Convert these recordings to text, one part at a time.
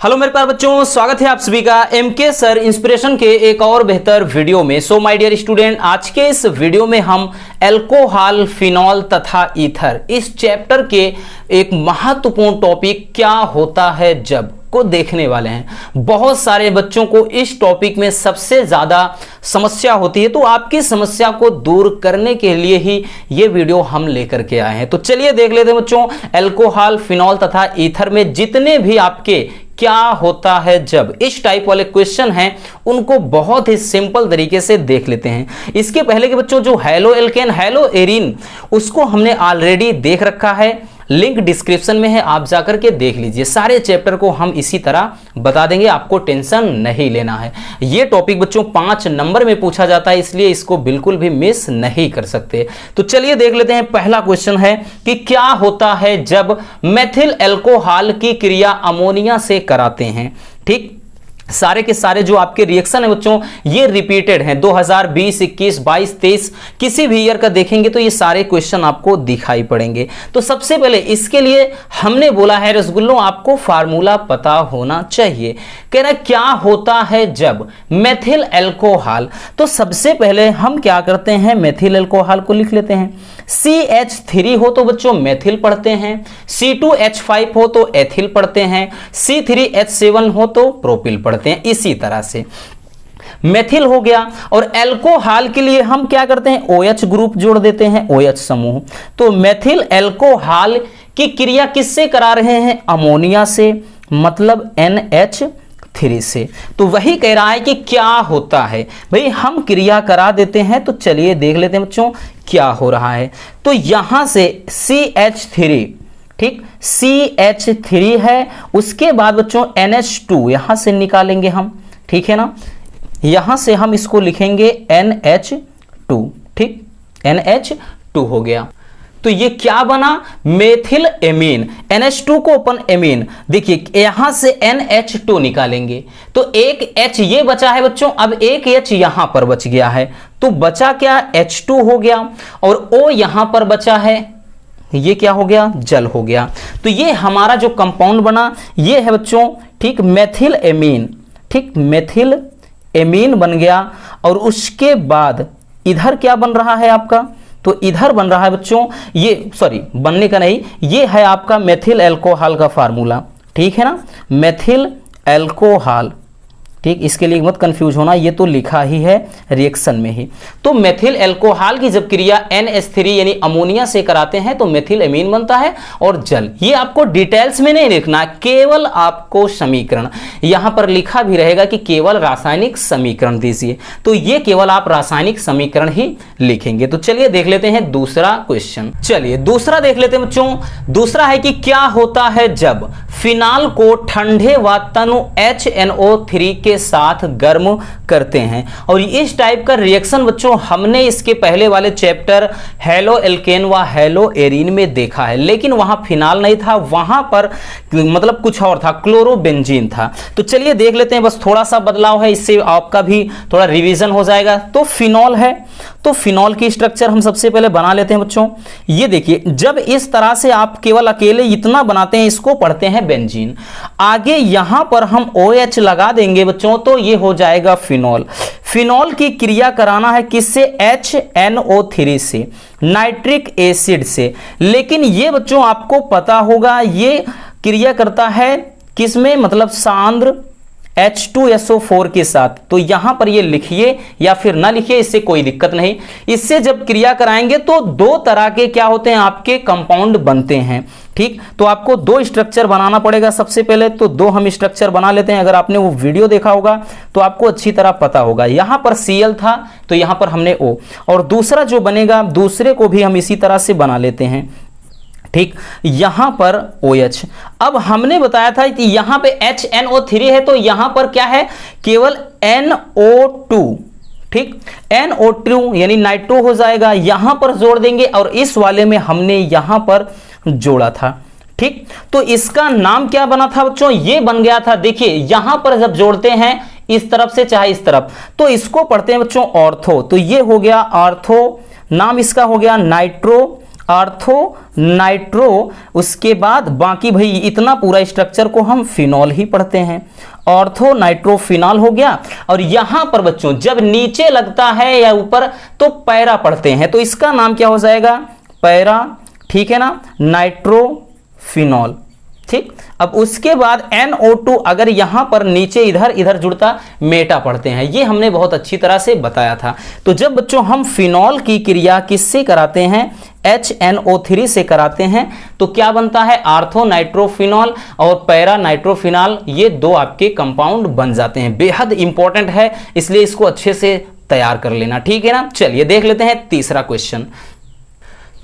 Hello मेरे प्यारे बच्चों, स्वागत है आप सभी का एमके सर इंस्पिरेशन के एक और बेहतर वीडियो में। सो माय डियर स्टूडेंट, आज के इस वीडियो में हम अल्कोहल, फिनॉल तथा ईथर इस चैप्टर के एक महत्वपूर्ण टॉपिक क्या होता है जब को देखने वाले हैं। बहुत सारे बच्चों को इस टॉपिक में सबसे ज्यादा समस्या होती है, तो आपकी समस्या को दूर करने के लिए ही ये वीडियो हम लेकर के आए हैं। तो चलिए देख लेते हैं बच्चों, अल्कोहल, फिनॉल तथा ईथर में जितने भी आपके क्या होता है जब इस टाइप वाले क्वेश्चन हैं उनको बहुत ही सिंपल तरीके से देख लेते हैं। इसके पहले के बच्चों जो हैलो एल्केन, हैलो एरिन, उसको हमने ऑलरेडी देख रखा है, लिंक डिस्क्रिप्शन में है, आप जाकर के देख लीजिए। सारे चैप्टर को हम इसी तरह बता देंगे, आपको टेंशन नहीं लेना है। ये टॉपिक बच्चों 5 नंबर में पूछा जाता है, इसलिए इसको बिल्कुल भी मिस नहीं कर सकते। तो चलिए देख लेते हैं। पहला क्वेश्चन है कि क्या होता है जब मेथिल अल्कोहल की क्रिया अमोनिया से कराते हैं। ठीक, सारे के सारे जो आपके रिएक्शन है बच्चों ये रिपीटेड हैं। 2020, 21, 22, 23 किसी भी ईयर का देखेंगे तो ये सारे क्वेश्चन आपको दिखाई पड़ेंगे। तो सबसे पहले इसके लिए हमने बोला है रसगुल्लों आपको फार्मूला पता होना चाहिए। कह रहा क्या होता है जब मेथिल अल्कोहल। तो सबसे पहले हम क्या करते हैं, मेथिल अल्कोहल को लिख लेते हैं। CH3 हो तो बच्चों मेथिल पढ़ते हैं, C2H5 हो तो एथिल पढ़ते हैं, C3H7 हो तो प्रोपिल पढ़ते हैं। इसी तरह से मेथिल हो गया। और अल्कोहल के लिए हम क्या करते हैं, OH ग्रुप जोड़ देते हैं, OH समूह। तो मेथिल अल्कोहल की क्रिया किससे करा रहे हैं, अमोनिया से, मतलब NH3 से। तो वही कह रहा है कि क्या होता है भाई, हम क्रिया करा देते हैं। तो चलिए देख लेते हैं बच्चों क्या हो रहा है। तो यहां से CH3, ठीक, CH3 है, उसके बाद बच्चों NH2 यहां से निकालेंगे हम, ठीक है ना। यहां से हम इसको लिखेंगे NH2, ठीक, NH2 हो गया। तो ये क्या बना, मेथिल एमीन। NH2 को अपन एमीन, देखिए यहां से NH2 निकालेंगे तो एक H ये बचा है बच्चों, अब एक H यहां पर बच गया है, तो बचा क्या, H2 हो गया। और O यहां पर बचा है, ये क्या हो गया, जल हो गया। तो ये हमारा जो कंपाउंड बना ये है बच्चों, ठीक, मेथिल एमीन। ठीक, मेथिल एमीन बन गया। और उसके बाद इधर क्या बन रहा है आपका, तो इधर बन रहा है बच्चों ये, सॉरी बनने का नहीं, ये है आपका मेथिल अल्कोहल का फार्मूला, ठीक है ना, मेथिल अल्कोहल। ठीक, इसके लिए मत कंफ्यूज होना, ये तो लिखा ही है रिएक्शन में ही। तो मेथिल अल्कोहल की जब क्रिया NH3 यानी अमोनिया से कराते हैं तो मेथिल एमीन बनता है और जल। ये आपको डिटेल्स में नहीं लिखना, केवल आपको समीकरण, यहां पर लिखा भी रहेगा कि केवल रासायनिक समीकरण दीजिए, तो ये केवल आप रासायनिक समीकरण ही लिखेंगे। तो चलिए देख लेते हैं दूसरा क्वेश्चन। चलिए दूसरा देख लेते हैं बच्चों। दूसरा है कि क्या होता है जब फिनाल को ठंडे व तनु HNO3 के साथ गर्म करते हैं। और इस टाइप का रिएक्शन बच्चों हमने इसके पहले वाले चैप्टर हैलो एल्केन व हैलो एरीन में देखा है, लेकिन वहां फिनाल नहीं था, वहां पर मतलब कुछ और था, क्लोरोबेंजीन था। तो चलिए देख लेते हैं, बस थोड़ा सा बदलाव है, इससे आपका भी थोड़ा रिवीजन हो जाएगा। तो फिनॉल है, तो फिनॉल की स्ट्रक्चर हम सबसे पहले बना लेते हैं बच्चों। ये देखिए, जब इस तरह से आप केवल अकेले इतना बनाते हैं, इसको पढ़ते हैं बेंजीन। आगे यहां पर हम OH लगा देंगे बच्चों, तो ये हो जाएगा फिनॉल। फिनॉल की क्रिया कराना है किससे, HNO3 से, नाइट्रिक एसिड से। लेकिन ये बच्चों आपको पता होगा ये क्रिया करता है किसमें, मतलब सांद्र H2SO4 के साथ। तो यहां पर ये लिखिए या फिर ना लिखिए, इससे कोई दिक्कत नहीं। इससे जब क्रिया कराएंगे तो दो तरह के क्या होते हैं, आपके कंपाउंड बनते हैं। ठीक, तो आपको 2 स्ट्रक्चर बनाना पड़ेगा सबसे पहले। तो 2 हम स्ट्रक्चर बना लेते हैं। अगर आपने वो वीडियो देखा होगा तो आपको अच्छी तरह पता होगा। यहां पर Cl था तो यहां पर हमने O, और दूसरा जो बनेगा दूसरे को भी हम इसी तरह से बना लेते हैं। ठीक, यहां पर OH। अब हमने बताया था कि यहां पे HNO3 है, तो यहां पर क्या है, केवल NO2। ठीक, NO2 यानी नाइट्रो हो जाएगा, यहां पर जोड़ देंगे, और इस वाले में हमने यहां पर जोड़ा था। ठीक, तो इसका नाम क्या बना था बच्चों, ये बन गया था, देखिए यहां पर जब जोड़ते हैं इस तरफ से चाहे इस तरफ, तो इसको पढ़ते हैं बच्चों ऑर्थो। तो ये हो गया ऑर्थो, नाम इसका हो गया नाइट्रो ऑर्थो नाइट्रो, उसके बाद बाकी भाई इतना पूरा स्ट्रक्चर को हम फिनॉल ही पढ़ते हैं। ऑर्थो नाइट्रो फिनॉल हो गया। और यहां पर बच्चों जब नीचे लगता है या ऊपर तो पैरा पढ़ते हैं, तो इसका नाम क्या हो जाएगा, पैरा, ठीक है ना, नाइट्रोफिनॉल, ठीक। अब उसके बाद NO2 अगर यहां पर नीचे इधर इधर जुड़ता, मेटा पढ़ते हैं। ये हमने बहुत अच्छी तरह से बताया था। तो जब बच्चों हम फिनॉल की क्रिया किससे कराते हैं, HNO3 से कराते हैं, तो क्या बनता है, आर्थो नाइट्रोफिनॉल और पैरा नाइट्रोफिनॉल, ये दो आपके कंपाउंड बन जाते हैं। बेहद इंपॉर्टेंट है, इसलिए इसको अच्छे से तैयार कर लेना, ठीक है ना। चलिए देख लेते हैं तीसरा क्वेश्चन।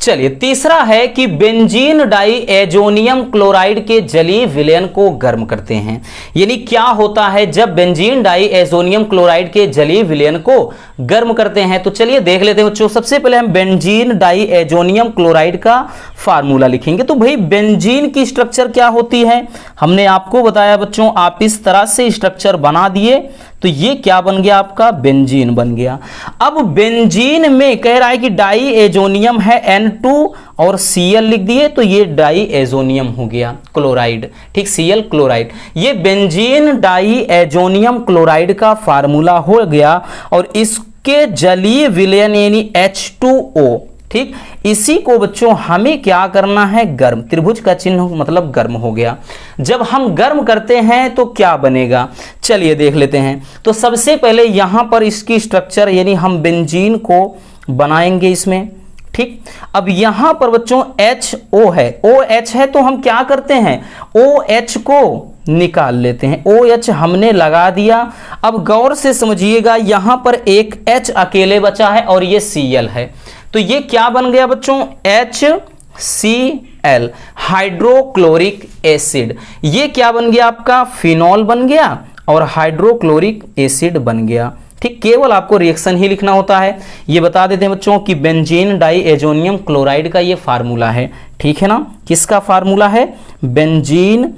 चलिए तीसरा है कि बेंजीन डाई एजोनियम क्लोराइड के जलीय विलयन को गर्म करते हैं। यानी क्या होता है जब बेंजीन डाई एजोनियम क्लोराइड के जलीय विलयन को गर्म करते हैं। तो चलिए देख लेते हैं बच्चों। सबसे पहले हम बेंजीन डाई एजोनियम क्लोराइड का फार्मूला लिखेंगे। तो भाई बेंजीन की स्ट्रक्चर क्या होती है, हमने आपको बताया बच्चों, आप इस तरह से स्ट्रक्चर बना दिए तो ये क्या बन गया, आपका बेंजीन बन गया। अब बेंजीन में कह रहा है कि डाई एजोनियम है N2 और Cl लिख दिए, तो ये डाई एजोनियम हो गया क्लोराइड, ठीक, Cl क्लोराइड। ये बेंजीन डाई एजोनियम क्लोराइड का फार्मूला हो गया। और इसके जलीय विलयन यानी H2O, ठीक, इसी को बच्चों हमें क्या करना है, गर्म, त्रिभुज का चिन्ह मतलब गर्म हो गया। जब हम गर्म करते हैं तो क्या बनेगा, चलिए देख लेते हैं। तो सबसे पहले यहां पर इसकी स्ट्रक्चर यानी हम बेंजीन को बनाएंगे इसमें, ठीक। अब यहां पर बच्चों HO है, OH है, तो हम क्या करते हैं, OH को निकाल लेते हैं। OH हमने लगा दिया। अब गौर से समझिएगा, यहां पर एक H अकेले बचा है और ये Cl है, तो ये क्या बन गया बच्चों, HCl, हाइड्रोक्लोरिक एसिड। ये क्या बन गया आपका, फिनॉल बन गया और हाइड्रोक्लोरिक एसिड बन गया, ठीक। केवल आपको रिएक्शन ही लिखना होता है। ये बता देते हैं बच्चों कि बेंजीन डाई एजोनियम क्लोराइड का ये फार्मूला है, ठीक है ना। किसका फार्मूला है, बेंजीन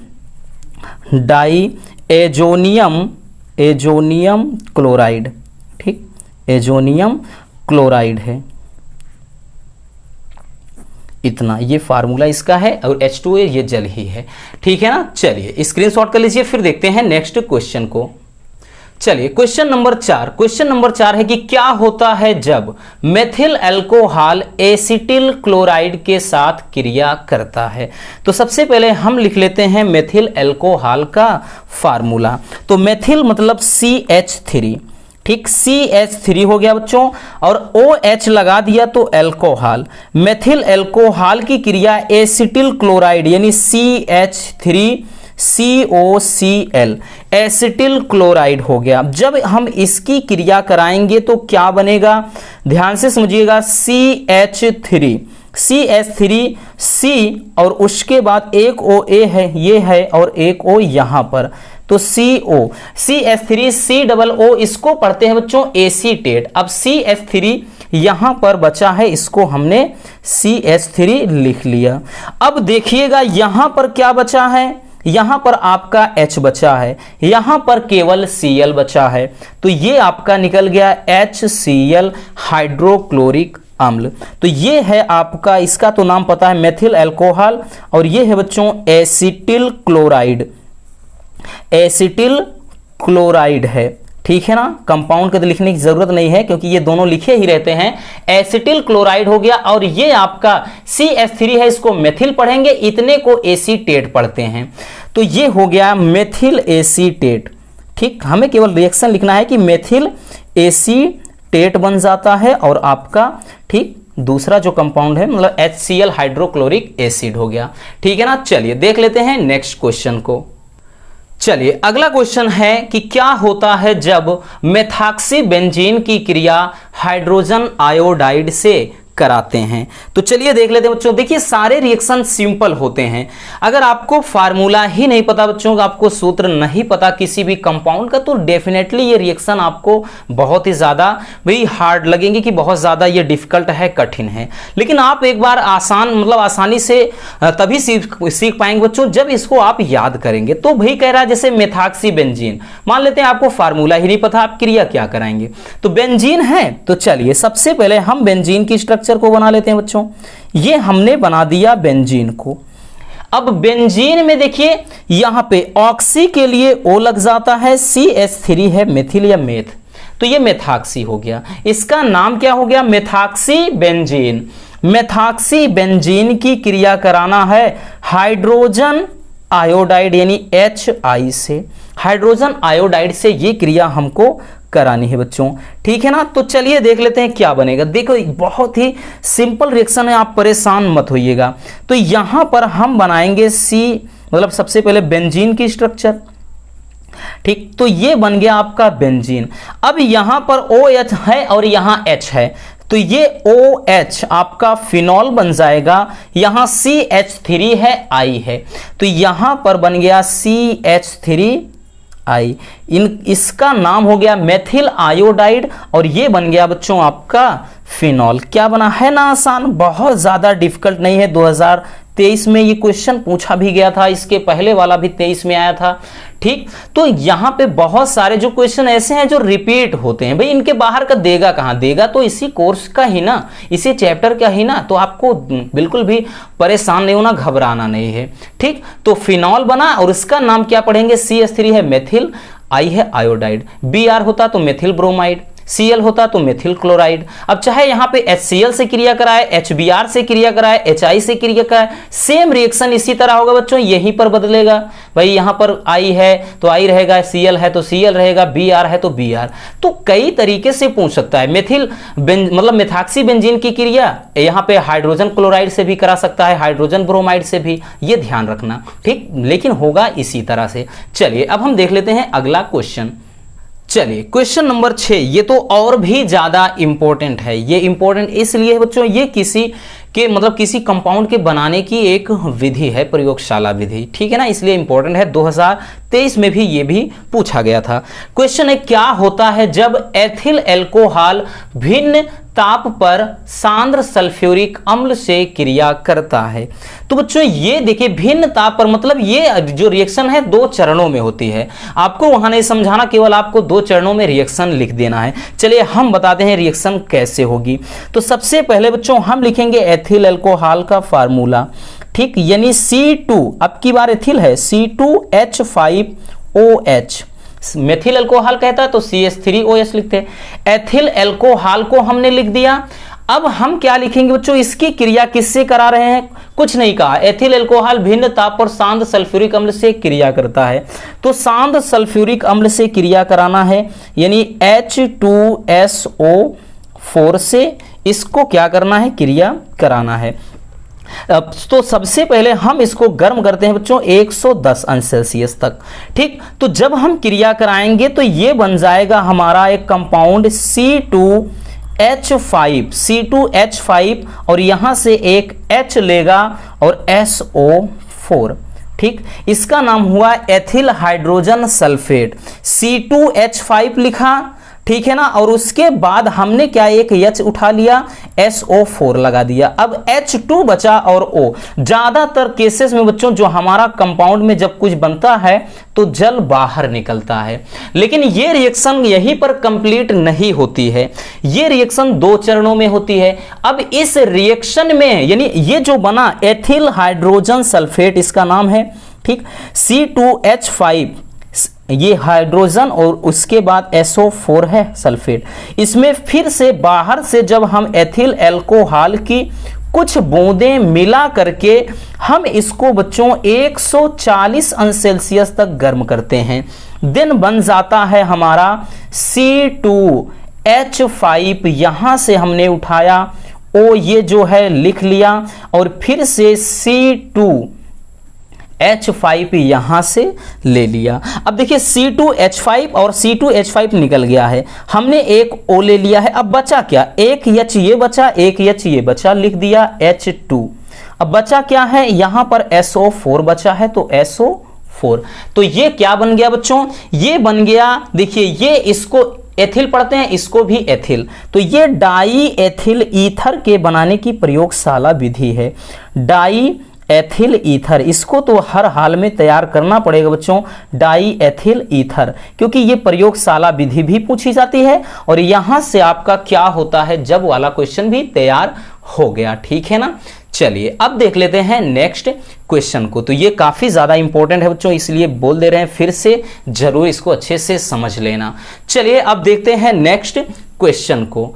डाई एजोनियम क्लोराइड, ठीक, एजोनियम क्लोराइड है, इतना ये फार्मूला इसका है। और H2O ये जल ही है, ठीक है ना। चलिए स्क्रीनशॉट कर लीजिए, फिर देखते हैं नेक्स्ट क्वेश्चन को। चलिए क्वेश्चन नंबर 4। क्वेश्चन नंबर 4 है कि क्या होता है जब मेथिल अल्कोहल एसिटिल क्लोराइड के साथ क्रिया करता है। तो सबसे पहले हम लिख लेते हैं मेथिल अल्कोहल का फार्मूला। तो मेथिल मतलब CH3, ठीक, CH3 हो गया बच्चों, और OH लगा दिया तो अल्कोहल। मेथिल अल्कोहल की क्रिया एसिटिल क्लोराइड यानी CH3COCl, एसिटिल क्लोराइड हो गया। जब हम इसकी क्रिया कराएंगे तो क्या बनेगा, ध्यान से समझिएगा, CH3C और उसके बाद एक OA है, ये है, और एक O यहां पर, तो CO, CH3COO, इसको पढ़ते हैं बच्चों एसीटेट। अब CH3 यहां पर बचा है, इसको हमने CH3 लिख लिया। अब देखिएगा यहां पर क्या बचा है, यहां पर आपका H बचा है, यहां पर केवल Cl बचा है, तो ये आपका निकल गया HCl, हाइड्रोक्लोरिक अम्ल। तो ये है आपका, इसका तो नाम पता है मेथिल अल्कोहल, और ये है बच्चों एसिटिल क्लोराइड, एसिटिल क्लोराइड है, ठीक है ना। कंपाउंड के तो लिखने की जरूरत नहीं है क्योंकि ये दोनों लिखे ही रहते हैं। एसिटिल क्लोराइड हो गया, और ये आपका CH3 है, इसको मेथिल पढ़ेंगे, इतने को एसीटेट पढ़ते हैं। तो ये हो गया मेथिल एसीटेट, ठीक। हमें केवल रिएक्शन लिखना है कि मेथिल एसीटेट बन जाता है, और आपका, ठीक, दूसरा जो कंपाउंड है मतलब HCl, हाइड्रोक्लोरिक एसिड हो गया, ठीक है ना। चलिए देख लेते हैं नेक्स्ट क्वेश्चन को। चलिए अगला क्वेश्चन है कि क्या होता है जब मेथॉक्सी बेंजीन की क्रिया हाइड्रोजन आयोडाइड से कराते हैं। तो चलिए देख लेते हैं बच्चों। देखिए सारे रिएक्शन सिंपल होते हैं। अगर आपको फार्मूला ही नहीं पता बच्चों, आपको सूत्र नहीं पता किसी भी कंपाउंड का, तो डेफिनेटली ये रिएक्शन आपको बहुत ही ज़्यादा भाई हार्ड लगेंगे कि बहुत ज़्यादा ये डिफिकल्ट है, कठिन है। लेकिन आप एक बार आसानी से तभी सीख पाएंगे बच्चों जब इसको आप याद करेंगे। तो भाई कह रहा है जैसे मेथॉक्सी बेंजीन, मान लेते हैं आपको फार्मूला ही नहीं पता, आप क्रिया क्या कराएंगे। तो बेंजीन है, तो चलिए सबसे पहले हम बेंजीन की स्ट्रक्चर स्ट्रक्चर को बना लेते हैं बच्चों। ये हमने बना दिया बेंजीन को। अब बेंजीन में देखिए यहां पे ऑक्सी के लिए O लग जाता है, CH3 है मेथिल या मेथ, तो ये मेथाक्सी हो गया। इसका नाम क्या हो गया? Methoxy benzene. मेथाक्सी बेंजीन की क्रिया कराना है हाइड्रोजन आयोडाइड यानी HI से। हाइड्रोजन आयोडाइड से ये क्रिया हमको करानी है बच्चों, ठीक है ना। तो चलिए देख लेते हैं क्या बनेगा। देखो बहुत ही सिंपल रिएक्शन है, आप परेशान मत होइएगा। तो यहां पर हम बनाएंगे मतलब सबसे पहले बेंजीन की स्ट्रक्चर, ठीक। तो ये बन गया आपका बेंजीन। अब यहां पर OH है और यहां H है, तो ये OH आपका फिनॉल बन जाएगा। यहां CH3 है, I है, तो यहां पर बन गया CH3I। इसका नाम हो गया मेथिल आयोडाइड और ये बन गया बच्चों आपका फिनॉल। क्या बना है ना आसान, बहुत ज्यादा डिफिकल्ट नहीं है। 2023 में ये क्वेश्चन पूछा भी गया था, इसके पहले वाला भी 23 में आया था, ठीक। तो यहां पे बहुत सारे जो क्वेश्चन ऐसे हैं जो रिपीट होते हैं, भाई इनके बाहर का देगा कहां, देगा तो इसी कोर्स का ही ना, इसी चैप्टर का ही ना। तो आपको बिल्कुल भी परेशान नहीं होना, घबराना नहीं है, ठीक। तो फिनॉल बना और इसका नाम क्या पढ़ेंगे? CH3 है मेथिल, I है आयोडाइड, Br होता तो मेथिल ब्रोमाइड, Cl होता तो मेथिल क्लोराइड। अब चाहे यहां पे HCl से क्रिया कराए, HBr से क्रिया कराए, HI से क्रिया कराए, सेम रिएक्शन इसी तरह होगा बच्चों, यहीं पर बदलेगा। भाई यहां पर I है तो I रहेगा, Cl है तो Cl रहेगा, Br है तो Br। तो कई तरीके से पूछ सकता है। मतलब मेथाक्सी बेंजीन की क्रिया यहां पे हाइड्रोजन क्लोराइड से भी करा सकता है, हाइड्रोजन ब्रोमाइड से भी, ये ध्यान रखना, ठीक। लेकिन होगा इसी तरह से। चलिए अब हम देख लेते हैं अगला क्वेश्चन। चलिए क्वेश्चन नंबर 6, ये तो और भी ज्यादा इंपॉर्टेंट है। ये इंपॉर्टेंट इसलिए है बच्चों, ये किसी कंपाउंड के बनाने की एक विधि है, प्रयोगशाला विधि, ठीक है ना, इसलिए इंपॉर्टेंट है। 2023 में भी ये भी पूछा गया था। क्वेश्चन है क्या होता है जब एथिल एल्कोहल भिन्न ताप पर सांद्र सल्फ्यूरिक अम्ल से क्रिया करता है। तो बच्चों ये देखिए भिन्न ताप पर, मतलब ये जो रिएक्शन है 2 चरणों में होती है। आपको वहां नहीं समझाना, केवल आपको 2 चरणों में रिएक्शन लिख देना है। चलिए हम बताते हैं रिएक्शन कैसे होगी। तो सबसे पहले बच्चों हम लिखेंगे एथिल एल्कोहल का फार्मूला, ठीक, यानी C2, अब की बार एथिल है, C2H5OH। मेथिल अल्कोहल कहता है तो CH3OH लिखते हैं। एथिल एल्कोहल को हमने लिख दिया। अब हम क्या लिखेंगे बच्चों, इसकी क्रिया किससे करा रहे हैं? कुछ नहीं कहा। एथिल एल्कोहल भिन्न ताप पर सांद्र सल्फ्यूरिक अम्ल से क्रिया करता है, तो सांद्र सल्फ्यूरिक अम्ल से क्रिया कराना है, यानी H2SO4 से इसको क्या करना है? क्रिया कराना है। तो सबसे पहले हम इसको गर्म करते हैं बच्चों 110 अंश सेल्सियस तक, ठीक। तो जब हम क्रिया कराएंगे तो ये बन जाएगा हमारा एक कंपाउंड C2H5 और यहां से एक H लेगा और SO4, ठीक। इसका नाम हुआ एथिल हाइड्रोजन सल्फेट। C2H5 लिखा, ठीक है ना, और उसके बाद हमने क्या एक H उठा लिया, SO4 लगा दिया। अब H2 बचा और O। ज्यादातर केसेस में बच्चों जो हमारा कंपाउंड में जब कुछ बनता है तो जल बाहर निकलता है, लेकिन ये रिएक्शन यहीं पर कंप्लीट नहीं होती है। ये रिएक्शन 2 चरणों में होती है। अब इस रिएक्शन में यानी ये जो बना एथिल हाइड्रोजन सल्फेट, इसका नाम है, ठीक, C2H5, ये हाइड्रोजन और उसके बाद SO4 है सल्फेट। इसमें फिर से बाहर से जब हम एथिल एल्कोहल की कुछ बूंदें मिला करके हम इसको बच्चों 140 अंश सेल्सियस तक गर्म करते हैं, देन बन जाता है हमारा C2H5। यहां से हमने उठाया O, ये जो है लिख लिया, और फिर से C2H5 यहां से ले लिया। अब देखिए C2H5 और C2H5 निकल गया है, हमने एक O ले लिया है। अब बचा क्या? एक H ये बचा, एक H ये बचा, लिख दिया H2। अब बचा क्या है? यहां पर SO4 बचा है, तो SO4। तो ये क्या बन गया बच्चों? ये बन गया, देखिए ये इसको एथिल पढ़ते हैं, इसको भी एथिल, तो ये डाई एथिल ईथर के बनाने की प्रयोगशाला विधि है। डाई एथिल ईथर, इसको तो हर हाल में तैयार करना पड़ेगा बच्चों, डाई एथिल ईथर, क्योंकि ये प्रयोगशाला विधि भी पूछी जाती है और यहां से आपका क्या होता है जब वाला क्वेश्चन भी तैयार हो गया, ठीक है ना। चलिए अब देख लेते हैं नेक्स्ट क्वेश्चन को। तो ये काफी ज्यादा इंपॉर्टेंट है बच्चों, इसलिए बोल दे रहे हैं, फिर से जरूर इसको अच्छे से समझ लेना। चलिए अब देखते हैं नेक्स्ट क्वेश्चन को।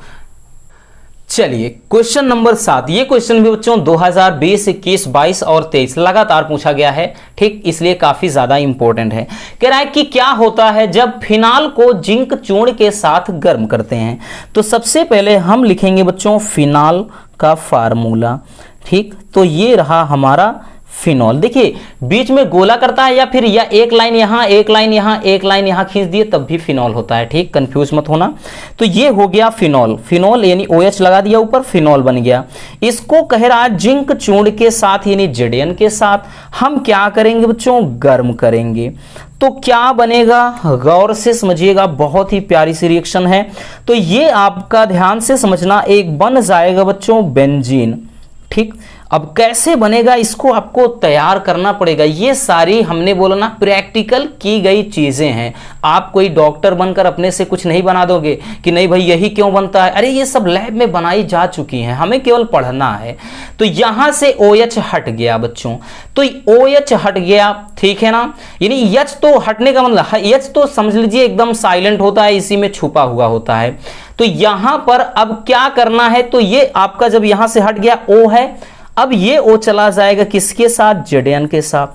चलिए क्वेश्चन नंबर 7, ये क्वेश्चन भी बच्चों 2020, 21, 22 और 23 लगातार पूछा गया है, ठीक, इसलिए काफी ज्यादा इंपॉर्टेंट है। कह रहा है कि क्या होता है जब फिनाल को जिंक चूर्ण के साथ गर्म करते हैं। तो सबसे पहले हम लिखेंगे बच्चों फिनाल का फार्मूला, ठीक। तो ये रहा हमारा फिनॉल। देखिए बीच में गोला करता है या फिर या एक लाइन यहां एक लाइन यहां एक लाइन यहां खींच दिए तब भी फिनॉल होता है, ठीक, कंफ्यूज मत होना। तो ये हो गया फिनॉल, फिनॉल यानी OH लगा दिया ऊपर, फिनॉल बन गया। इसको कह रहा है जिंक चूर्ण के साथ यानी ZN के साथ हम क्या करेंगे बच्चों, गर्म करेंगे। तो क्या बनेगा, गौर से समझिएगा, बहुत ही प्यारी सी रिएक्शन है। तो ये आपका ध्यान से समझना, एक बन जाएगा बच्चों बेंजीन, ठीक। अब कैसे बनेगा इसको आपको तैयार करना पड़ेगा। ये सारी हमने बोला ना प्रैक्टिकल की गई चीजें हैं। आप कोई डॉक्टर बनकर अपने से कुछ नहीं बना दोगे कि नहीं भाई यही क्यों बनता है, अरे ये सब लैब में बनाई जा चुकी हैं, हमें केवल पढ़ना है। तो यहां से OH हट गया बच्चों, तो OH हट गया, ठीक है ना। यानी H तो हटने का मतलब, H तो समझ लीजिए एकदम साइलेंट होता है, इसी में छुपा हुआ होता है। तो यहां पर अब क्या करना है, तो ये आपका जब यहां से हट गया O है, अब ये O चला जाएगा किसके साथ, ZN के साथ।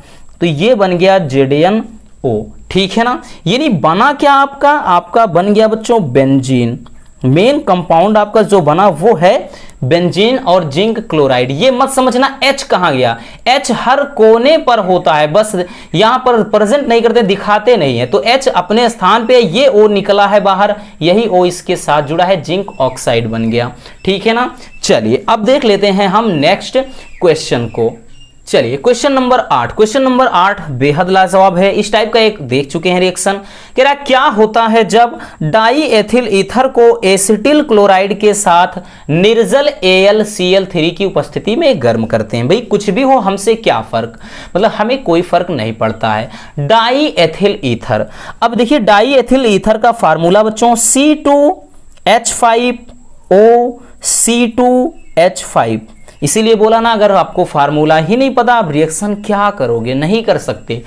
तो ये बन गया ZnO, ठीक है ना। यानी बना क्या आपका बन गया बच्चों बेंजीन। मेन कंपाउंड आपका जो बना वो है बेंजीन और जिंक क्लोराइड। ये मत समझना H कहां गया, H हर कोने पर होता है, बस यहां पर प्रेजेंट नहीं करते, दिखाते नहीं है। तो H अपने स्थान पे, ये O निकला है बाहर, यही O इसके साथ जुड़ा है, जिंक ऑक्साइड बन गया, ठीक है ना। चलिए अब देख लेते हैं हम नेक्स्ट क्वेश्चन को। चलिए क्वेश्चन नंबर 8, क्वेश्चन नंबर 8 बेहद लाजवाब है। इस टाइप का एक देख चुके हैं रिएक्शन। कह रहा क्या होता है जब डाई एथिल ईथर को एसिटिल क्लोराइड के साथ निर्जल AlCl3 की उपस्थिति में गर्म करते हैं। भाई कुछ भी हो, हमसे क्या फर्क, मतलब हमें कोई फर्क नहीं पड़ता है। डाई एथिल ईथर, अब देखिए डाई एथिल ईथर का फार्मूला बच्चों C2H5O C2H5, इसीलिए बोला ना अगर आपको फार्मूला ही नहीं पता आप रिएक्शन क्या करोगे, नहीं कर सकते।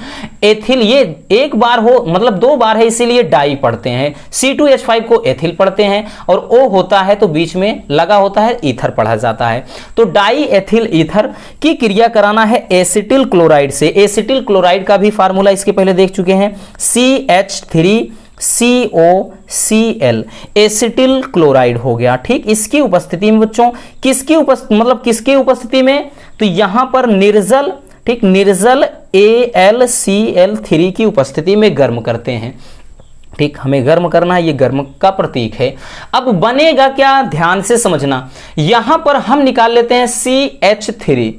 एथिल ये एक बार हो मतलब 2 बार है, इसीलिए डाई पढ़ते हैं। C2H5 को एथिल पढ़ते हैं और O होता है तो बीच में लगा होता है ईथर पढ़ा जाता है। तो डाई एथिल ईथर की क्रिया कराना है एसिटिल क्लोराइड से। एसिटिल क्लोराइड का भी फार्मूला इसके पहले देख चुके हैं, CH3COCl, एसिटिल क्लोराइड हो गया, ठीक। इसकी उपस्थिति में बच्चों किसकी उपस्थिति में, तो यहां पर निर्जल, ठीक, निर्जल AlCl3 की उपस्थिति में गर्म करते हैं, ठीक। हमें गर्म करना है, ये गर्म का प्रतीक है। अब बनेगा क्या, ध्यान से समझना, यहां पर हम निकाल लेते हैं CH3,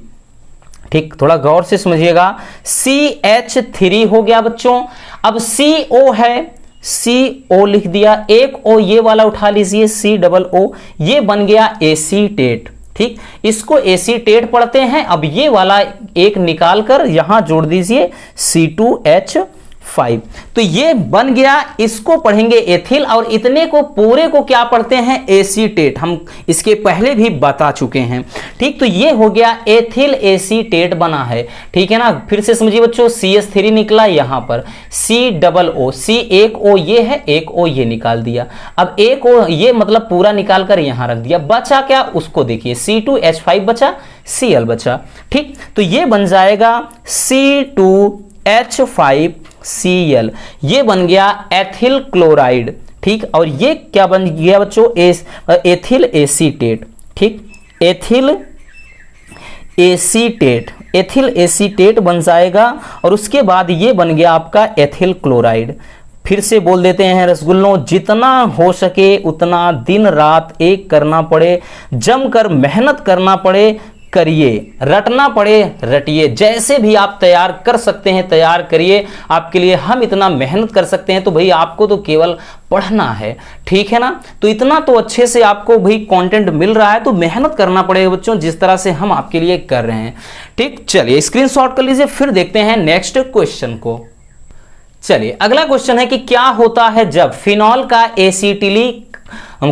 ठीक, थोड़ा गौर से समझिएगा। CH3 हो गया बच्चों। अब CO है, CO लिख दिया, एक O ये वाला उठा लीजिए COO, ये बन गया एसीटेट, ठीक। इसको एसीटेट पढ़ते हैं। अब ये वाला एक निकाल कर यहां जोड़ दीजिए C2H5, तो ये बन गया। इसको पढ़ेंगे एथिल और इतने को पूरे को क्या पढ़ते हैं, एसीटेट। हम इसके पहले भी बता चुके हैं, ठीक। तो ये हो गया एथिल एसीटेट बना है, ठीक है ना। फिर से समझिए बच्चों, CH3 निकला यहां पर, COO, C एक O ये है, एक O ये निकाल दिया। अब एक O ये मतलब पूरा निकाल कर यहां रख दिया, बचा क्या उसको देखिए, C2H5 बचा, Cl बचा, ठीक। तो ये बन जाएगा C2H5Cl, ये बन गया एथिल क्लोराइड, ठीक। और ये क्या बन गया बच्चों, एथिल एसीटेट, ठीक। एथिल एसीटेट बन जाएगा। और उसके बाद ये बन गया आपका एथिल क्लोराइड। फिर से बोल देते हैं रसगुल्लों, जितना हो सके उतना दिन रात एक करना पड़े, जमकर मेहनत करना पड़े करिए, रटना पड़े रटिए, जैसे भी आप तैयार कर सकते हैं तैयार करिए। आपके लिए हम इतना मेहनत कर सकते हैं, तो भाई आपको तो केवल पढ़ना है, ठीक है ना। तो इतना तो अच्छे से आपको भाई कंटेंट मिल रहा है, तो मेहनत करना पड़ेगा बच्चों, जिस तरह से हम आपके लिए कर रहे हैं, ठीक। चलिए स्क्रीनशॉट कर लीजिए, फिर देखते हैं नेक्स्ट क्वेश्चन को। चलिए अगला क्वेश्चन है कि क्या होता है जब फिनॉल का एसिटिलिक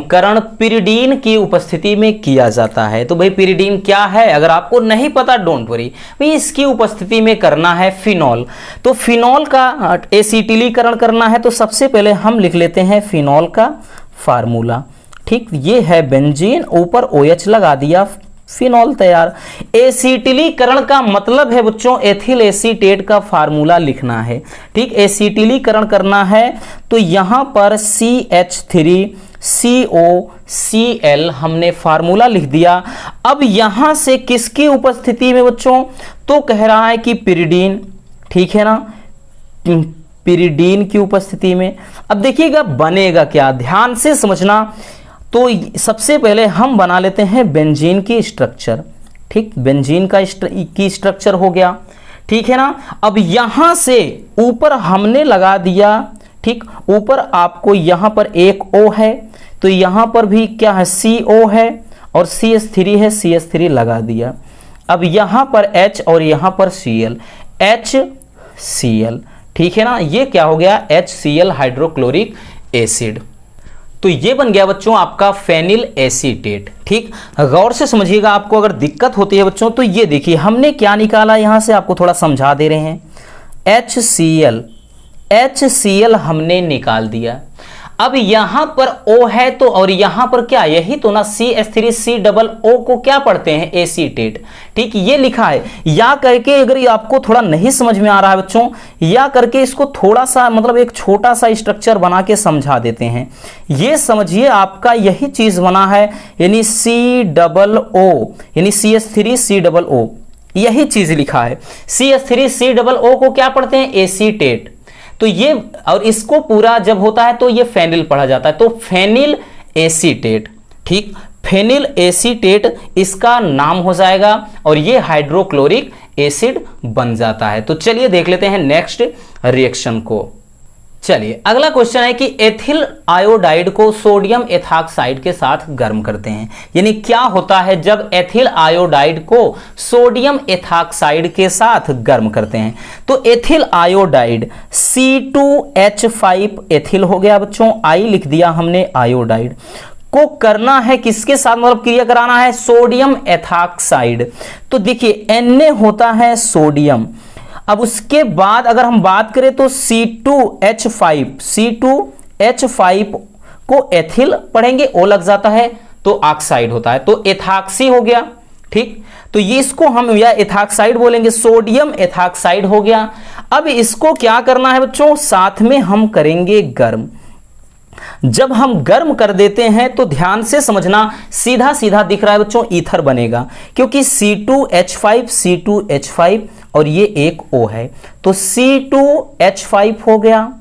करण पिरिडीन की उपस्थिति में किया जाता है। तो भाई पिरिडीन क्या है, अगर आपको नहीं पता डोंट वरी, भाई इसकी उपस्थिति में करना है फिनॉल। तो फिनॉल का एसिटिलीकरण करना है, तो सबसे पहले हम लिख लेते हैं फिनॉल का फार्मूला। ठीक, ये है बेंजीन, ऊपर OH लगा दिया, फिनॉल तैयार। एसिटिलीकरण का मतलब है बच्चों एथिल एसीटेट का फार्मूला लिखना है। ठीक, एसिटिलीकरण करना है तो यहां पर CH3COCl हमने फार्मूला लिख दिया। अब यहां से किसकी उपस्थिति में बच्चों, तो कह रहा है कि पिरिडीन, ठीक है ना, पिरिडीन की उपस्थिति में। अब देखिएगा बनेगा क्या, ध्यान से समझना। तो सबसे पहले हम बना लेते हैं बेंजीन की स्ट्रक्चर। ठीक, बेंजीन का की स्ट्रक्चर हो गया, ठीक है ना। अब यहां से ऊपर हमने लगा दिया, ठीक, ऊपर आपको यहां पर एक O है, तो यहां पर भी क्या है, CO है और CH3 है, CH3 लगा दिया। अब यहां पर H और यहां पर Cl, HCl, ठीक है ना, ये क्या हो गया, HCl हाइड्रोक्लोरिक एसिड। तो ये बन गया बच्चों आपका फेनिल एसीटेट। ठीक, गौर से समझिएगा, आपको अगर दिक्कत होती है बच्चों तो ये देखिए हमने क्या निकाला, यहां से आपको थोड़ा समझा दे रहे हैं। HCl हमने निकाल दिया। अब यहां पर O है तो, और यहां पर क्या, यही तो ना, CH3COO को क्या पढ़ते हैं, एसीटेट। ठीक, ये लिखा है। या करके अगर ये आपको थोड़ा नहीं समझ में आ रहा है बच्चों, या करके इसको थोड़ा सा मतलब एक छोटा सा स्ट्रक्चर बना के समझा देते हैं। ये समझिए आपका यही चीज बना है, यानी COO यानी CH3COO, यही चीज लिखा है। CH3COO को क्या पढ़ते हैं, एसीटेट। तो ये, और इसको पूरा जब होता है तो ये फेनिल पढ़ा जाता है, तो फेनिल एसीटेट। ठीक, फेनिल एसीटेट इसका नाम हो जाएगा और ये हाइड्रोक्लोरिक एसिड बन जाता है। तो चलिए देख लेते हैं नेक्स्ट रिएक्शन को। चलिए अगला क्वेश्चन है कि एथिल आयोडाइड को सोडियम एथॉक्साइड के साथ गर्म करते हैं। यानी क्या होता है जब एथिल आयोडाइड को सोडियम एथॉक्साइड के साथ गर्म करते हैं। तो एथिल आयोडाइड C2H5 एथिल हो गया बच्चों, आई लिख दिया हमने, आयोडाइड को करना है किसके साथ, मतलब क्रिया कराना है सोडियम एथॉक्साइड। तो देखिए Na होता है सोडियम। अब उसके बाद अगर हम बात करें तो C2H5 को एथिल पढ़ेंगे, O लग जाता है तो ऑक्साइड होता है, तो एथॉक्सी हो गया। ठीक, तो ये इसको हम या एथॉक्साइड बोलेंगे, सोडियम एथॉक्साइड हो गया। अब इसको क्या करना है बच्चों, साथ में हम करेंगे गर्म। जब हम गर्म कर देते हैं तो ध्यान से समझना, सीधा सीधा दिख रहा है बच्चों, ईथर बनेगा, क्योंकि C2H5 और ये एक O है, तो C2H5 हो गया,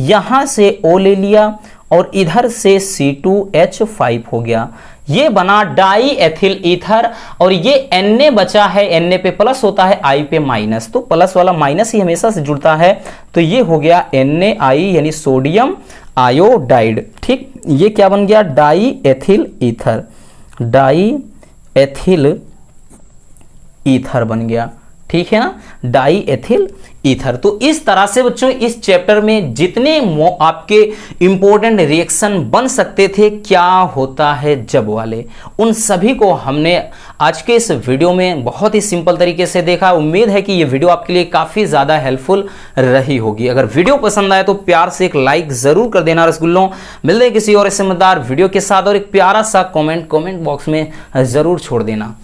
यहां से O ले लिया और इधर से C2H5 हो गया, ये बना डाई एथिल ईथर। और ये Na बचा है, Na पे प्लस होता है, I पे माइनस, तो प्लस वाला माइनस ही हमेशा से जुड़ता है, तो ये हो गया NaI यानी सोडियम आयोडाइड। ठीक, ये क्या बन गया, die ethyl ether, die ethyl ether बन गया। ठीक है ना, डाई एथिल ईथर। तो इस तरह से बच्चों इस चैप्टर में जितने आपके इंपॉर्टेंट रिएक्शन बन सकते थे, क्या होता है जब वाले, उन सभी को हमने आज के इस वीडियो में बहुत ही सिंपल तरीके से देखा। उम्मीद है कि ये वीडियो आपके लिए काफ़ी ज़्यादा हेल्पफुल रही होगी। अगर वीडियो पसंद आए तो प्यार से एक लाइक ज़रूर कर देना रसगुल्लों। मिलते हैं किसी और समझदार वीडियो के साथ, और एक प्यारा सा कमेंट बॉक्स में ज़रूर छोड़ देना।